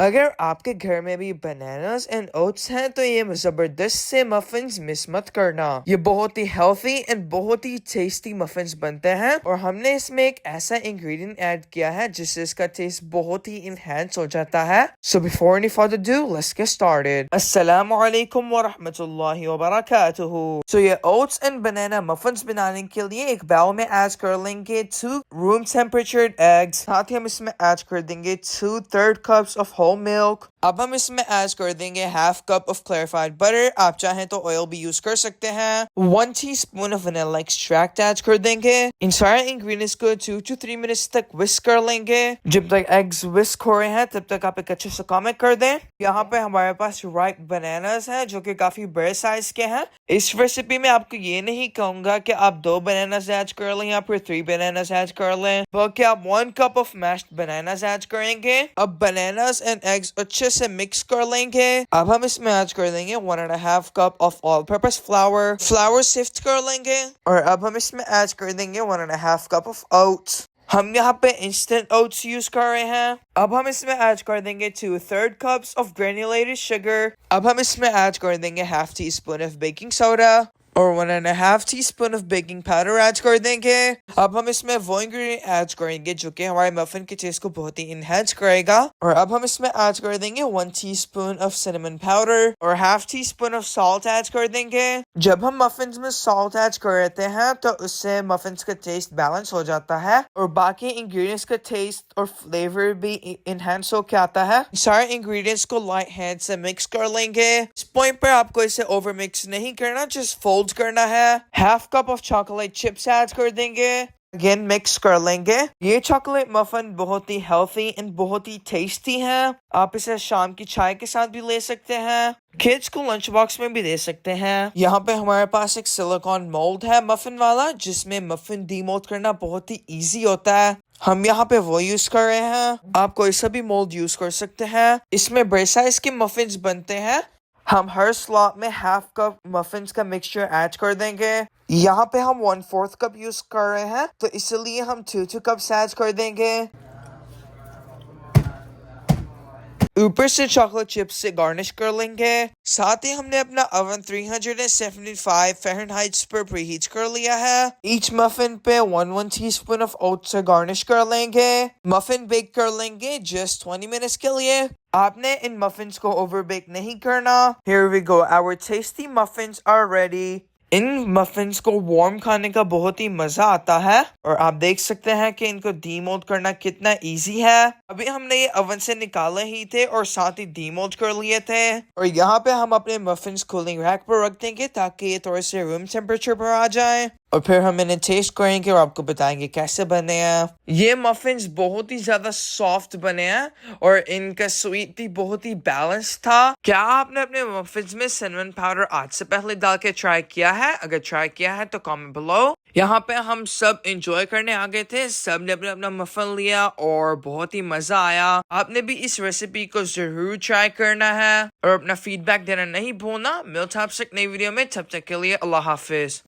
अगर आपके घर में भी बनानास एंड ओट्स हैं तो ये जबरदस्त से मफिन्स मिस मत करना। ये बहुत ही हेल्थी एंड बहुत ही टेस्टी मफिन्स बनते हैं और हमने इसमें एक ऐसा इंग्रेडिएंट ऐड किया है जिससे इसका टेस्ट बहुत ही इनहेंस हो जाता है। So before any further do let's get started. अस्सलाम वालेकुम व रहमतुल्लाहि व बरकातुहू। सो ये ओट्स एंड बनाना मफिन्स बनाने के लिए एक बाउल में ऐड कर लेंगे 2 रूम टेम्परेचर एग्स। साथ ही हम इसमें ऐड कर देंगे 2/3 कप्स ऑफ होल मिल्क। अब हम इसमें ऐड कर देंगे half cup of clarified butter. आप चाहें तो ऑयल भी यूज कर सकते हैं। 1 teaspoon of vanilla extract add कर देंगे। इन सारे इंग्रेडिएंट्स को 2 to 3 मिनट्स तक विस्क कर लेंगे। जब तक एग्स विस्क हो रहे हैं तब तक आप एक अच्छे से कॉमेंट कर दें। यहाँ पे हमारे पास राइप बनानास हैं जो कि काफी बड़े साइज के हैं। इस रेसिपी में आपको ये नहीं कहूंगा कि आप 2 बनानास ऐड कर लें या फिर 3 बनानास ऐड कर लें, बल्कि आप 1 cup of mashed bananas add करेंगे। अब बनानास एंड एग्स अच्छे से मिक्स कर लेंगे। अब हम इसमें ऐड कर देंगे 1.5 cup of all purpose flour. Flour sift कर लेंगे और अब हम इसमें ऐड कर देंगे 1.5 कप ऑफ ओट्स। हम यहाँ पे इंस्टेंट ओट्स यूज कर रहे हैं। अब हम इसमें ऐड कर देंगे 2/3 कप्स ऑफ ग्रेन्युलेटेड शुगर। अब हम इसमें ऐड कर देंगे half tea spoon of baking soda और 1.5 teaspoon of baking powder add कर देंगे। अब हम इसमें वो इंग्रेडिएंट ऐड करेंगे जो कि हमारे मफिन के टेस्ट को बहुत ही इनहेंस करेगा। और अब हम इसमें ऐड कर देंगे 1 टीस्पून ऑफ सिनेमन पाउडर और half tea spoon of salt add कर देंगे। जब हम मफिन्स में सॉल्ट ऐड करते हैं तो उससे मफिन्स का टेस्ट बैलेंस हो जाता है और बाकी इंग्रेडिएंट्स का टेस्ट और फ्लेवर भी इनहेंस होकर आता है। सारे इंग्रेडिएंट्स को लाइट हैंड से मिक्स कर लेंगे। इस पॉइंट पर आपको इसे ओवर मिक्स नहीं करना, जस्ट फोल्ड करना है। Half cup of chocolate chips add कर देंगे। अगेन मिक्स कर लेंगे। ये चॉकलेट मफिन बहुत ही हेल्थी एंड बहुत ही टेस्टी है। आप इसे शाम की चाय के साथ भी ले सकते हैं, किड्स को लंच बॉक्स में भी दे सकते हैं। यहाँ पे हमारे पास एक सिलिकॉन मोल्ड है मफिन वाला जिसमें मफिन डीमोल्ड करना बहुत ही इजी होता है। हम यहाँ पे वो यूज कर रहे हैं। आप कोई सा भी मोल्ड यूज कर सकते हैं। इसमें बड़े साइज के मफिन्स बनते हैं। हम हर स्लॉट में हाफ कप मफिन्स का मिक्सचर ऐड कर देंगे। यहाँ पे हम 1/4 कप यूज कर रहे हैं तो इसलिए हम 2 कप्स ऐड कर देंगे। ऊपर से चॉकलेट चिप्स से गार्निश कर लेंगे। साथ ही हमने अपना ओवन 375 फ़ारेनहाइट पर प्रीहीट कर लिया है। ईच मफिन पे 1 टीस्पून ऑफ ओट्स से गार्निश कर लेंगे। मफिन बेक कर लेंगे जस्ट 20 मिनट्स के लिए। आपने इन मफिन्स को ओवर बेक नहीं करना। Here we go, our tasty muffins are ready. In muffins को वार्म खाने का बहुत ही मजा आता है और आप देख सकते हैं कि इनको डीमोल्ड करना कितना इजी है। अभी हमने ये ओवन से निकाले ही थे और साथ ही डीमोल्ड कर लिए थे। और यहाँ पे हम अपने मफिन्स कूलिंग रैक पर रख देंगे ताकि ये थोड़े से रूम टेम्परेचर पर आ जाए और फिर हम इन्हें टेस्ट करेंगे और आपको बताएंगे कैसे बने हैं। ये मफिन्स बहुत ही ज्यादा सॉफ्ट बने हैं और इनका स्वीट भी बहुत ही बैलेंस था। क्या आपने अपने मफिन्स में सिनेमन पाउडर आज से पहले डाल के ट्राई किया है? अगर ट्राई किया है तो कमेंट बिलो। यहाँ पे हम सब एंजॉय करने आ गए थे। सब ने अपना अपना मफिन लिया और बहुत ही मजा आया। आपने भी इस रेसिपी को जरूर ट्राई करना है और अपना फीडबैक देना नहीं भूलना। मिलते हैं आपसे एक नई वीडियो में, तब तक के लिए अल्लाह हाफिज।